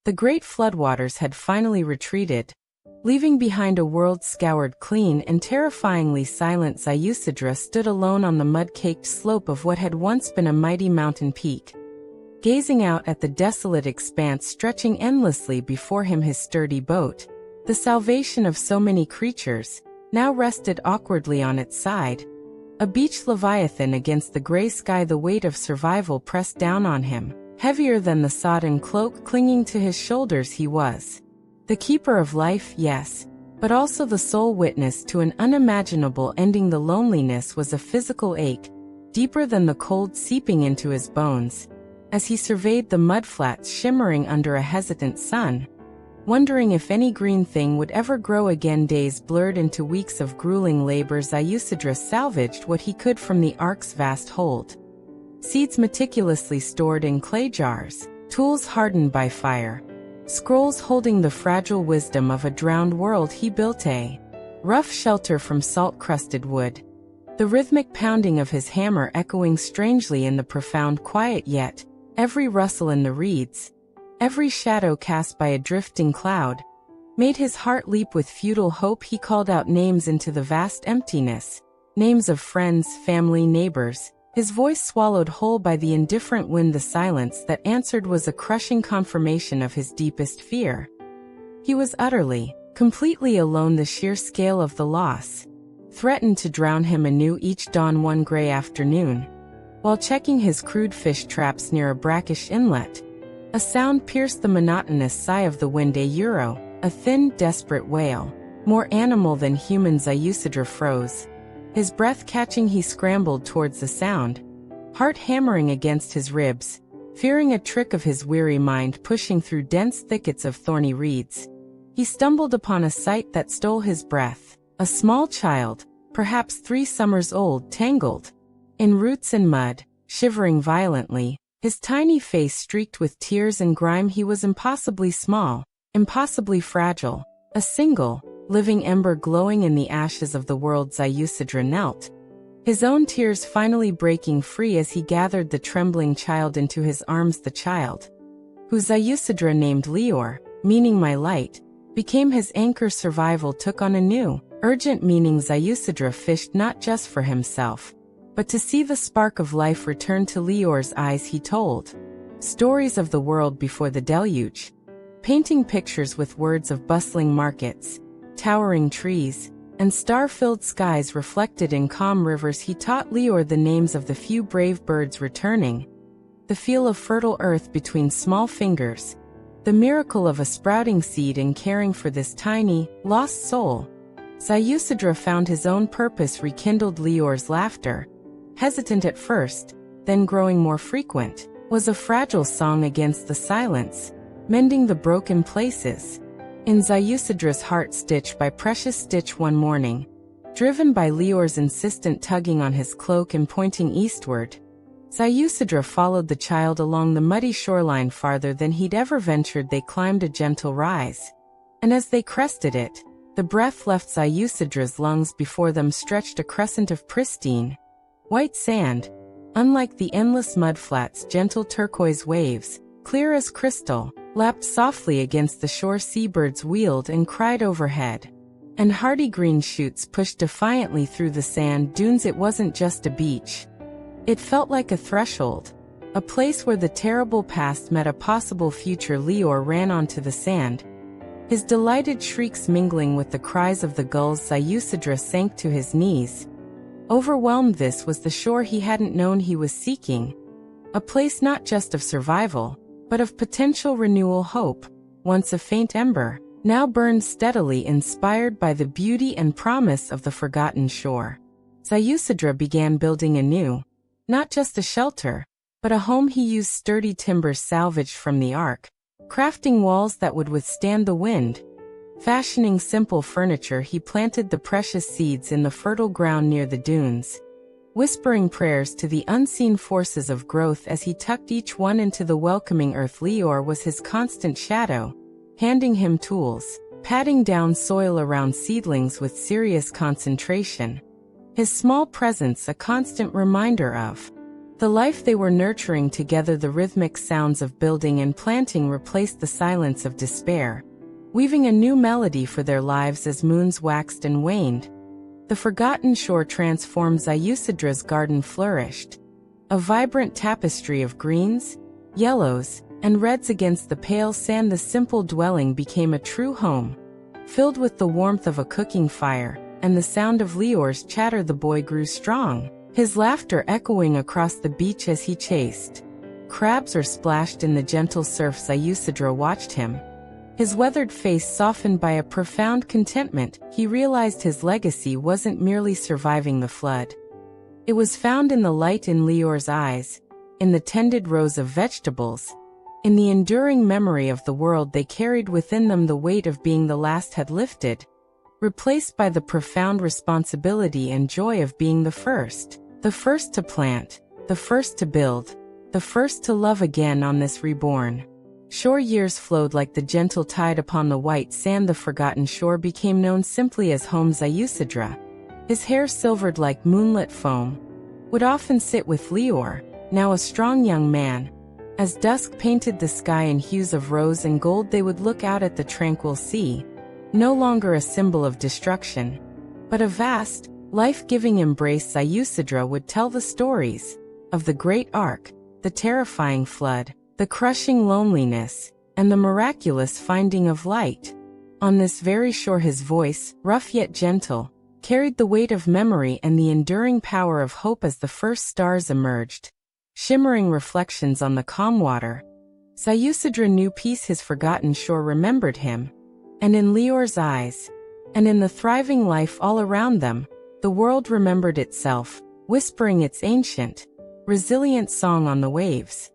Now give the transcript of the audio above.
The great floodwaters had finally retreated, leaving behind a world scoured clean and terrifyingly silent. Ziusudra stood alone on the mud-caked slope of what had once been a mighty mountain peak. Gazing out at the desolate expanse stretching endlessly before him, his sturdy boat, the salvation of so many creatures, now rested awkwardly on its side. A beach leviathan against the gray sky, the weight of survival pressed down on him, heavier than the sodden cloak clinging to his shoulders. He was the keeper of life, yes, but also the sole witness to an unimaginable ending. The loneliness was a physical ache, deeper than the cold seeping into his bones, as he surveyed the mudflats shimmering under a hesitant sun, wondering if any green thing would ever grow again. Days blurred into weeks of grueling labor. Ziusudra salvaged what he could from the ark's vast hold. Seeds meticulously stored in clay jars, tools hardened by fire, scrolls holding the fragile wisdom of a drowned world. He built a rough shelter from salt-crusted wood, the rhythmic pounding of his hammer echoing strangely in the profound quiet. Yet every rustle in the reeds, every shadow cast by a drifting cloud, made his heart leap with futile hope. He called out names into the vast emptiness, names of friends, family, neighbors, his voice swallowed whole by the indifferent wind. The silence that answered was a crushing confirmation of his deepest fear. He was utterly, completely alone. The sheer scale of the loss threatened to drown him anew each dawn. One gray afternoon, while checking his crude fish traps near a brackish inlet, a sound pierced the monotonous sigh of the wind. A thin, desperate wail, more animal than human. Ziusudra froze, his breath catching. He scrambled towards the sound, heart hammering against his ribs, fearing a trick of his weary mind pushing through dense thickets of thorny reeds. He stumbled upon a sight that stole his breath. A small child, perhaps 3 summers old, tangled in roots and mud, shivering violently, his tiny face streaked with tears and grime. He was impossibly small, impossibly fragile, a single, living ember glowing in the ashes of the world. Ziusudra knelt, his own tears finally breaking free as he gathered the trembling child into his arms. The child, who Ziusudra named Lior, meaning my light, became his anchor. Survival took on a new, urgent meaning. Ziusudra fished not just for himself, but to see the spark of life return to Lior's eyes. He told stories of the world before the deluge, painting pictures with words of bustling markets, towering trees, and star-filled skies reflected in calm rivers. He taught Lior the names of the few brave birds returning, the feel of fertile earth between small fingers, the miracle of a sprouting seed in caring for this tiny, lost soul. Ziusudra found his own purpose rekindled. Lior's laughter, hesitant at first, then growing more frequent, was a fragile song against the silence, mending the broken places in Ziusudra's heart stitch by precious stitch. One morning, driven by Lior's insistent tugging on his cloak and pointing eastward, Ziusudra followed the child along the muddy shoreline farther than he'd ever ventured. They climbed a gentle rise, and as they crested it, the breath left Ziusudra's lungs. Before them stretched a crescent of pristine, white sand, unlike the endless mudflats. Gentle turquoise waves, clear as crystal, lapped softly against the shore. Seabirds wheeled and cried overhead, and hardy green shoots pushed defiantly through the sand dunes. It wasn't just a beach. It felt like a threshold, a place where the terrible past met a possible future. Lior ran onto the sand, his delighted shrieks mingling with the cries of the gulls. Ziusudra sank to his knees, overwhelmed. This was the shore he hadn't known he was seeking, a place not just of survival, but of potential renewal. Hope, once a faint ember, now burned steadily, inspired by the beauty and promise of the forgotten shore. Ziusudra began building anew, not just a shelter, but a home. He used sturdy timbers salvaged from the ark, crafting walls that would withstand the wind. Fashioning simple furniture, he planted the precious seeds in the fertile ground near the dunes, whispering prayers to the unseen forces of growth as he tucked each one into the welcoming earth. Lior was his constant shadow, handing him tools, patting down soil around seedlings with serious concentration, his small presence a constant reminder of The life they were nurturing together, the rhythmic sounds of building and planting replaced the silence of despair, weaving a new melody for their lives as moons waxed and waned. The forgotten shore transformed. Ziusudra's garden flourished. A vibrant tapestry of greens, yellows, and reds against the pale sand, the simple dwelling became a true home. Filled with the warmth of a cooking fire and the sound of Lior's chatter, the boy grew strong, his laughter echoing across the beach as he chased crabs or splashed in the gentle surf. Ziusudra watched him, his weathered face softened by a profound contentment. He realized his legacy wasn't merely surviving the flood. It was found in the light in Lior's eyes, in the tended rows of vegetables, in the enduring memory of the world they carried within them. The weight of being the last had lifted, replaced by the profound responsibility and joy of being the first to plant, the first to build, the first to love again on this reborn shore. Years flowed like the gentle tide upon the white sand. The forgotten shore became known simply as home. Ziusudra, his hair silvered like moonlit foam, would often sit with Lior, now a strong young man. As dusk painted the sky in hues of rose and gold, they would look out at the tranquil sea, no longer a symbol of destruction, but a vast, life-giving embrace. Ziusudra would tell the stories of the great arc, the terrifying flood, the crushing loneliness, and the miraculous finding of light. On this very shore, his voice, rough yet gentle, carried the weight of memory and the enduring power of hope. As the first stars emerged, shimmering reflections on the calm water, Ziusudra knew peace. His forgotten shore remembered him, and in Lior's eyes, and in the thriving life all around them, the world remembered itself, whispering its ancient, resilient song on the waves.